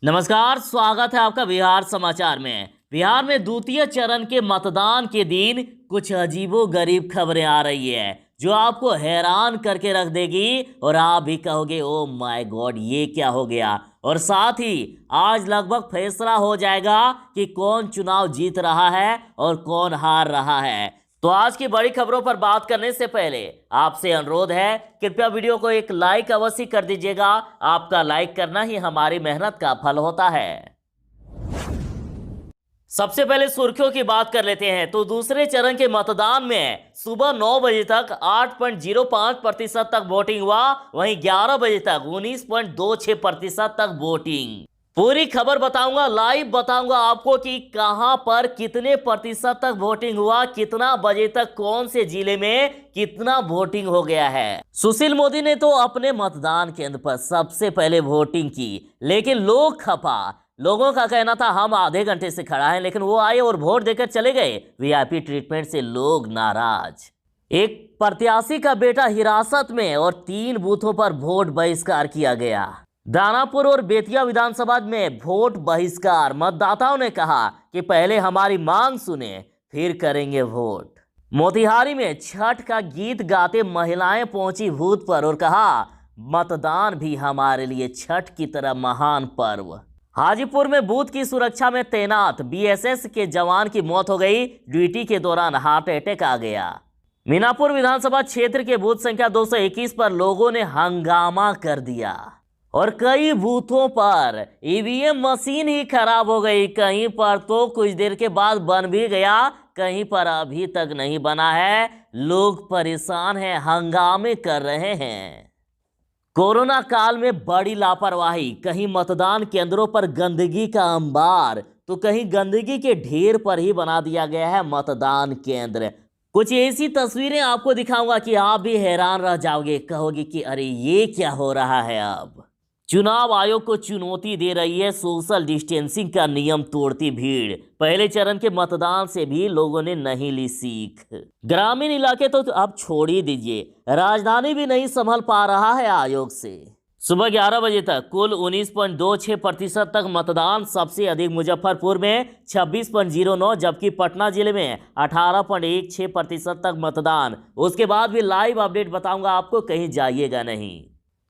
नमस्कार, स्वागत है आपका बिहार समाचार में। बिहार में द्वितीय चरण के मतदान के दिन कुछ अजीबोगरीब खबरें आ रही है जो आपको हैरान करके रख देगी और आप भी कहोगे ओ माय गॉड, ये क्या हो गया। और साथ ही आज लगभग फैसला हो जाएगा कि कौन चुनाव जीत रहा है और कौन हार रहा है। तो आज की बड़ी खबरों पर बात करने से पहले आपसे अनुरोध है, कृपया वीडियो को एक लाइक अवश्य कर दीजिएगा। आपका लाइक करना ही हमारी मेहनत का फल होता है। सबसे पहले सुर्खियों की बात कर लेते हैं तो दूसरे चरण के मतदान में सुबह 9 बजे तक 8.05% तक वोटिंग हुआ, वहीं 11 बजे तक 19.26% तक वोटिंग। पूरी खबर बताऊंगा, लाइव बताऊंगा आपको कि कहां पर कितने प्रतिशत तक वोटिंग हुआ, कितना बजे तक कौन से जिले में कितना वोटिंग हो गया है। सुशील मोदी ने तो अपने मतदान केंद्र पर सबसे पहले वोटिंग की, लेकिन लोग खपा। लोगों का कहना था हम आधे घंटे से खड़ा है, लेकिन वो आए और वोट देकर चले गए। वीआईपी ट्रीटमेंट से लोग नाराज। एक प्रत्याशी का बेटा हिरासत में और 3 बूथों पर वोट बहिष्कार किया गया। दानापुर और बेतिया विधानसभा में वोट बहिष्कार। मतदाताओं ने कहा कि पहले हमारी मांग सुने, फिर करेंगे वोट। मोतिहारी में छठ का गीत गाते महिलाएं पहुंची बूथ पर और कहा मतदान भी हमारे लिए छठ की तरह महान पर्व। हाजीपुर में बूथ की सुरक्षा में तैनात बीएसएस के जवान की मौत हो गई, ड्यूटी के दौरान हार्ट अटैक आ गया। मीनापुर विधानसभा क्षेत्र के बूथ संख्या 221 पर लोगों ने हंगामा कर दिया और कई बूथों पर ईवीएम मशीन ही खराब हो गई। कहीं पर तो कुछ देर के बाद बन भी गया, कहीं पर अभी तक नहीं बना है। लोग परेशान हैं, हंगामे कर रहे हैं। कोरोना काल में बड़ी लापरवाही। कहीं मतदान केंद्रों पर गंदगी का अंबार तो कहीं गंदगी के ढेर पर ही बना दिया गया है मतदान केंद्र। कुछ ऐसी तस्वीरें आपको दिखाऊंगा कि आप भी हैरान रह जाओगे, कहोगे कि अरे ये क्या हो रहा है। अब चुनाव आयोग को चुनौती दे रही है सोशल डिस्टेंसिंग का नियम तोड़ती भीड़। पहले चरण के मतदान से भी लोगों ने नहीं ली सीख। ग्रामीण इलाके तो अब छोड़ ही दीजिए, राजधानी भी नहीं संभल पा रहा है आयोग से। सुबह 11 बजे तक कुल 19.26% तक मतदान। सबसे अधिक मुजफ्फरपुर में 26.09, जबकि पटना जिले में 18.16% तक मतदान। उसके बाद भी लाइव अपडेट बताऊंगा आपको, कहीं जाइएगा नहीं।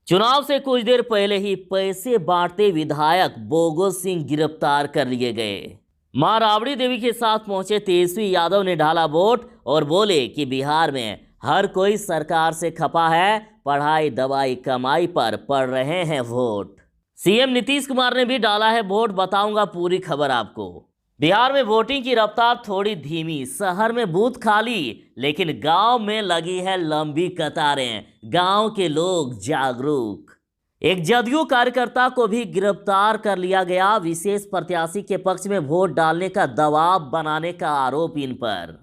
चुनाव से कुछ देर पहले ही पैसे बांटते विधायक बोगस सिंह गिरफ्तार कर लिए गए। मां राबड़ी देवी के साथ पहुंचे तेजस्वी यादव ने ढाला वोट और बोले कि बिहार में हर कोई सरकार से खपा है, पढ़ाई दवाई कमाई पर पड़ रहे हैं वोट। सीएम नीतीश कुमार ने भी डाला है वोट, बताऊंगा पूरी खबर आपको। बिहार में वोटिंग की रफ्तार थोड़ी धीमी, शहर में बूथ खाली, लेकिन गांव में लगी है लंबी कतारें। गांव के लोग जागरूक। एक जदयू कार्यकर्ता को भी गिरफ्तार कर लिया गया। विशेष प्रत्याशी के पक्ष में वोट डालने का दबाव बनाने का आरोप इन पर।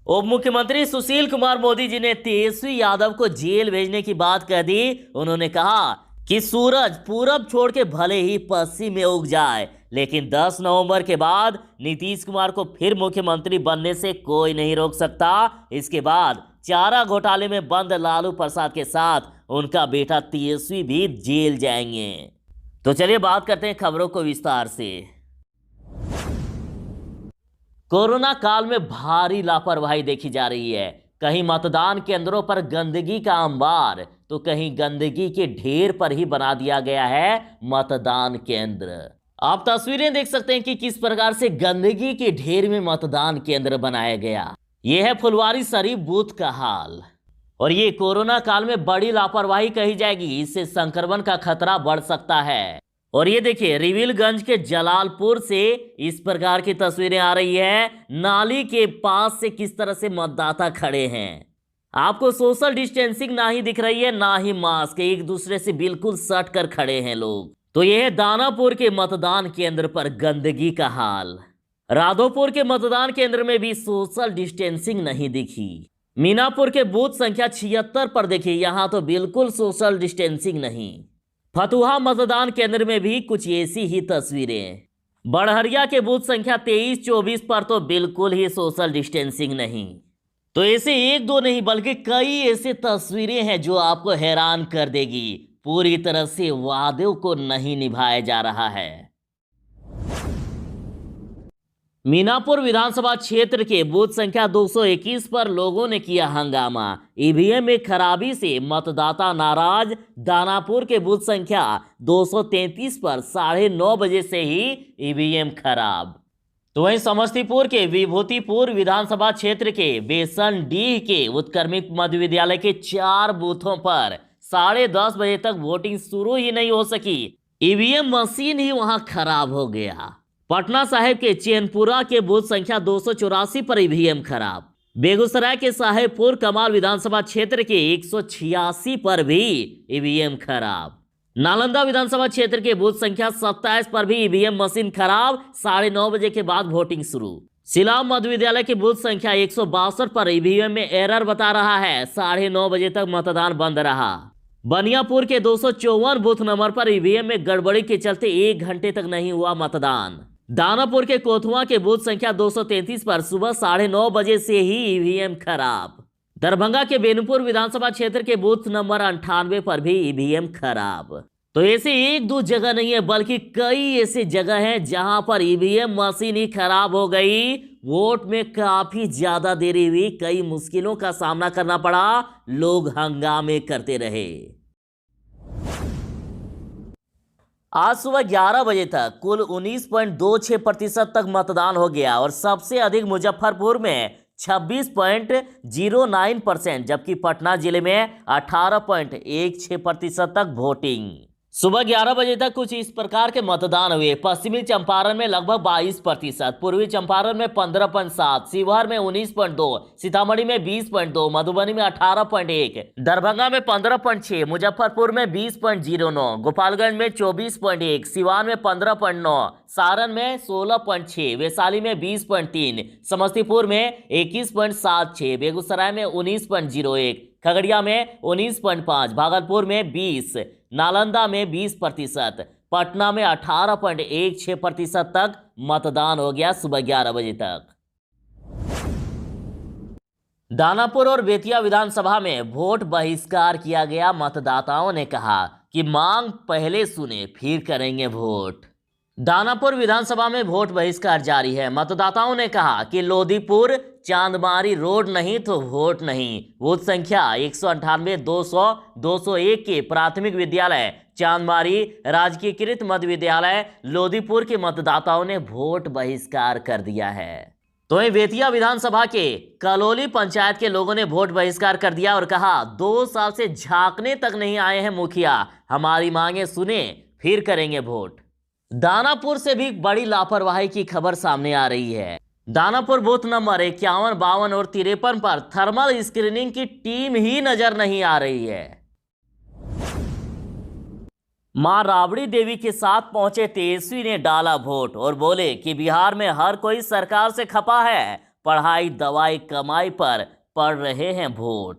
उप मुख्यमंत्री सुशील कुमार मोदी जी ने तेजस्वी यादव को जेल भेजने की बात कह दी। उन्होंने कहा कि सूरज पूरब छोड़ के भले ही पश्चिम में उग जाए, लेकिन 10 नवंबर के बाद नीतीश कुमार को फिर मुख्यमंत्री बनने से कोई नहीं रोक सकता। इसके बाद चारा घोटाले में बंद लालू प्रसाद के साथ उनका बेटा तेजस्वी भी जेल जाएंगे। तो चलिए बात करते हैं खबरों को विस्तार से। कोरोना काल में भारी लापरवाही देखी जा रही है। कहीं मतदान केंद्रों पर गंदगी का अंबार तो कहीं गंदगी के ढेर पर ही बना दिया गया है मतदान केंद्र। आप तस्वीरें देख सकते हैं कि किस प्रकार से गंदगी के ढेर में मतदान केंद्र बनाया गया। यह है फुलवारी शरीफ बूथ का हाल। और ये कोरोना काल में बड़ी लापरवाही कही जाएगी, इससे संक्रमण का खतरा बढ़ सकता है। और ये देखिए रिविलगंज के जलालपुर से इस प्रकार की तस्वीरें आ रही है। नाली के पास से किस तरह से मतदाता खड़े हैं। आपको सोशल डिस्टेंसिंग ना ही दिख रही है, ना ही मास्क, एक दूसरे से बिल्कुल सट कर खड़े हैं लोग। तो यह है दानापुर के मतदान केंद्र पर गंदगी का हाल। राधोपुर के मतदान केंद्र में भी सोशल डिस्टेंसिंग नहीं दिखी। मीनापुर के बूथ संख्या 76 पर देखिए, यहां तो बिल्कुल सोशल डिस्टेंसिंग नहीं। फतुहा मतदान केंद्र में भी कुछ ऐसी ही तस्वीरें। बड़हरिया के बूथ संख्या 23-24 पर तो बिल्कुल ही सोशल डिस्टेंसिंग नहीं। तो ऐसे एक दो नहीं बल्कि कई ऐसे तस्वीरें हैं जो आपको हैरान कर देगी। पूरी तरह से वादों को नहीं निभाया जा रहा है। मीनापुर विधानसभा क्षेत्र के बूथ संख्या 221 पर लोगों ने किया हंगामा। ईवीएम में खराबी से मतदाता नाराज। दानापुर के बूथ संख्या 233 पर 9:30 बजे से ही ईवीएम खराब। तो वहीं समस्तीपुर के विभूतिपुर विधानसभा क्षेत्र के बेसनडीह के उत्क्रमित मध्य विद्यालय के 4 बूथों पर 10:30 बजे तक वोटिंग शुरू ही नहीं हो सकी। ईवीएम मशीन ही वहां खराब हो गया। पटना साहिब के चैनपुरा के बूथ संख्या 284 पर ईवीएम खराब। बेगूसराय के साहेबपुर कमाल विधानसभा क्षेत्र के 186 पर भी ईवीएम खराब। नालंदा विधानसभा क्षेत्र के बूथ संख्या 27 पर भी ईवीएम मशीन खराब। 9:30 बजे के बाद वोटिंग शुरू। सिलाव मध्य विद्यालय के बूथ संख्या 162 पर ईवीएम में एरर बता रहा है। 9:30 बजे तक मतदान बंद रहा। बनियापुर के 254 बूथ नंबर पर ईवीएम में गड़बड़ी के चलते 1 घंटे तक नहीं हुआ मतदान। दानापुर के कोथुआ के बूथ संख्या 233 पर सुबह 9:30 बजे से ही ईवीएम खराब। दरभंगा के बेनीपुर विधानसभा क्षेत्र के बूथ नंबर 98 पर भी ईवीएम खराब। तो ऐसे 1-2 जगह नहीं है बल्कि कई ऐसी जगह हैं जहां पर ईवीएम मशीन ही खराब हो गई। वोट में काफी ज्यादा देरी हुई, कई मुश्किलों का सामना करना पड़ा, लोग हंगामे करते रहे। आज सुबह 11 बजे तक कुल 19.26% तक मतदान हो गया और सबसे अधिक मुजफ्फरपुर में 26.09%, जबकि पटना जिले में 18.16% तक वोटिंग। सुबह 11 बजे तक कुछ इस प्रकार के मतदान हुए। पश्चिमी चंपारण में लगभग 22%, पूर्वी चंपारण में 15.7%, शिवहर में 19.2%, सीतामढ़ी में 20.2%, मधुबनी में 18.1%, दरभंगा में 15.6%, मुजफ्फरपुर में 20.09%, गोपालगंज में 24.1%, सिवान में 15.9%, सारण में 16.6%, वैशाली में 20.3%, समस्तीपुर में 21.76%, बेगूसराय में 19.01%, खगड़िया में 19.5%, भागलपुर में 20%, नालंदा में 20%, पटना में 18.16% तक मतदान हो गया सुबह 11 बजे तक। दानापुर और बेतिया विधानसभा में वोट बहिष्कार किया गया। मतदाताओं ने कहा कि मांग पहले सुने फिर करेंगे वोट। दानापुर विधानसभा में वोट बहिष्कार जारी है। मतदाताओं ने कहा कि लोदीपुर चांदमारी रोड नहीं तो वोट नहीं। बूथ संख्या 198, 200, 201 के प्राथमिक विद्यालय चांदमारी, राजकीयकृत मध्य विद्यालय लोदीपुर के मतदाताओं ने वोट बहिष्कार कर दिया है। तो वहीं बेतिया विधानसभा के कलोली पंचायत के लोगों ने वोट बहिष्कार कर दिया और कहा 2 साल से झांकने तक नहीं आए हैं मुखिया, हमारी मांगे सुने फिर करेंगे वोट। दानापुर से भी बड़ी लापरवाही की खबर सामने आ रही है। दानापुर बूथ नंबर 51, 52 और 53 पर थर्मल स्क्रीनिंग की टीम ही नजर नहीं आ रही है। मां राबड़ी देवी के साथ पहुंचे तेजस्वी ने डाला वोट और बोले कि बिहार में हर कोई सरकार से खपा है, पढ़ाई दवाई कमाई पर पड़ रहे हैं वोट।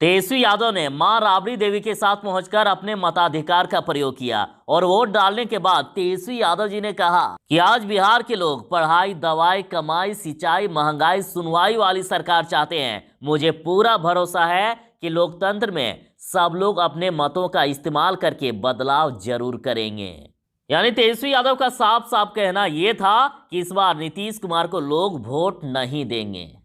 तेजस्वी यादव ने मां राबड़ी देवी के साथ पहुंचकर अपने मताधिकार का प्रयोग किया और वोट डालने के बाद तेजस्वी यादव जी ने कहा कि आज बिहार के लोग पढ़ाई दवाई कमाई सिंचाई महंगाई सुनवाई वाली सरकार चाहते हैं। मुझे पूरा भरोसा है कि लोकतंत्र में सब लोग अपने मतों का इस्तेमाल करके बदलाव जरूर करेंगे। यानी तेजस्वी यादव का साफ साफ कहना यह था कि इस बार नीतीश कुमार को लोग वोट नहीं देंगे।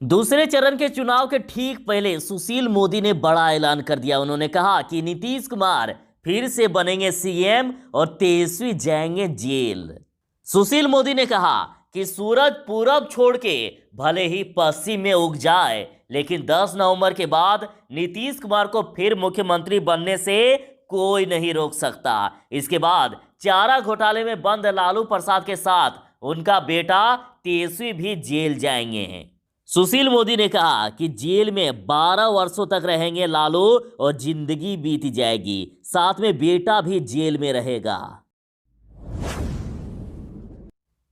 दूसरे चरण के चुनाव के ठीक पहले सुशील मोदी ने बड़ा ऐलान कर दिया। उन्होंने कहा कि नीतीश कुमार फिर से बनेंगे सीएम और तेजस्वी जाएंगे जेल। सुशील मोदी ने कहा कि सूरज पूरब छोड़ के भले ही पश्चिम में उग जाए, लेकिन 10 नवंबर के बाद नीतीश कुमार को फिर मुख्यमंत्री बनने से कोई नहीं रोक सकता। इसके बाद चारा घोटाले में बंद लालू प्रसाद के साथ उनका बेटा तेजस्वी भी जेल जाएंगे। सुशील मोदी ने कहा कि जेल में 12 वर्षों तक रहेंगे लालू और जिंदगी बीत जाएगी, साथ में बेटा भी जेल में रहेगा।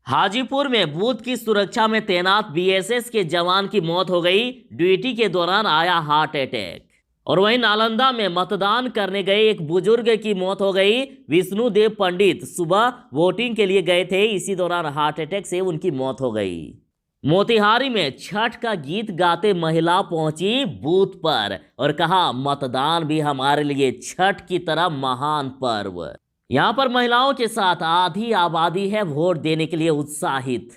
हाजीपुर में बूथ की सुरक्षा में तैनात बीएसएफ के जवान की मौत हो गई। ड्यूटी के दौरान आया हार्ट अटैक। और वहीं नालंदा में मतदान करने गए एक बुजुर्ग की मौत हो गई। विष्णुदेव पंडित सुबह वोटिंग के लिए गए थे, इसी दौरान हार्ट अटैक से उनकी मौत हो गई। मोतिहारी में छठ का गीत गाते महिला पहुंची बूथ पर और कहा मतदान भी हमारे लिए छठ की तरह महान पर्व। यहां पर महिलाओं के साथ आधी आबादी है वोट देने के लिए उत्साहित।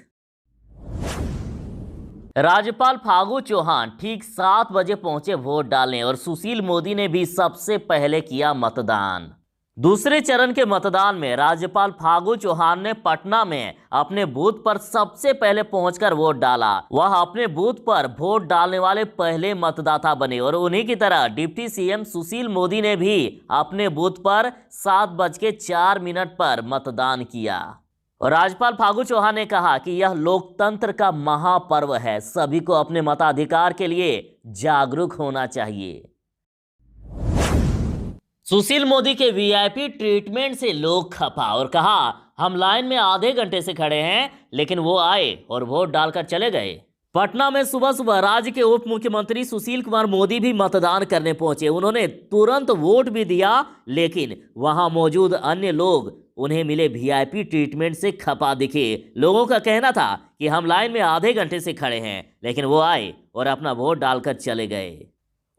राज्यपाल फागू चौहान ठीक 7 बजे पहुंचे वोट डालने और सुशील मोदी ने भी सबसे पहले किया मतदान। दूसरे चरण के मतदान में राज्यपाल फागू चौहान ने पटना में अपने बूथ पर सबसे पहले पहुंचकर वोट डाला। वह अपने बूथ पर वोट डालने वाले पहले मतदाता बने और उन्हीं की तरह डिप्टी सीएम सुशील मोदी ने भी अपने बूथ पर 7:04 पर मतदान किया। और राज्यपाल फागू चौहान ने कहा कि यह लोकतंत्र का महापर्व है, सभी को अपने मताधिकार के लिए जागरूक होना चाहिए। सुशील मोदी के वीआईपी ट्रीटमेंट से लोग खफा और कहा, हम लाइन में आधे घंटे से खड़े हैं लेकिन वो आए और वोट डालकर चले गए। पटना में सुबह सुबह राज्य के उप मुख्यमंत्री सुशील कुमार मोदी भी मतदान करने पहुंचे। उन्होंने तुरंत वोट भी दिया, लेकिन वहां मौजूद अन्य लोग उन्हें मिले वीआईपी ट्रीटमेंट से खफा दिखे। लोगों का कहना था कि हम लाइन में आधे घंटे से खड़े हैं लेकिन वो आए और अपना वोट डालकर चले गए।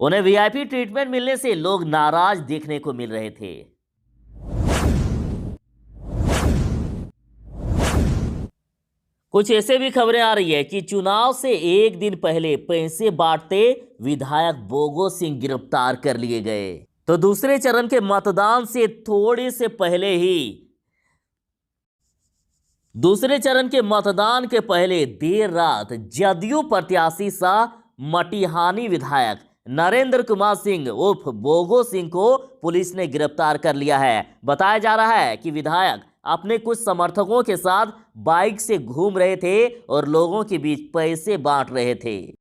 उन्हें वीआईपी ट्रीटमेंट मिलने से लोग नाराज देखने को मिल रहे थे। कुछ ऐसे भी खबरें आ रही है कि चुनाव से एक दिन पहले पैसे बांटते विधायक बोगो सिंह गिरफ्तार कर लिए गए। तो दूसरे चरण के मतदान से थोड़े से पहले ही दूसरे चरण के मतदान के पहले देर रात जदयू प्रत्याशी सह मटिहानी विधायक नरेंद्र कुमार सिंह उर्फ बोगो सिंह को पुलिस ने गिरफ्तार कर लिया है। बताया जा रहा है कि विधायक अपने कुछ समर्थकों के साथ बाइक से घूम रहे थे और लोगों के बीच पैसे बांट रहे थे।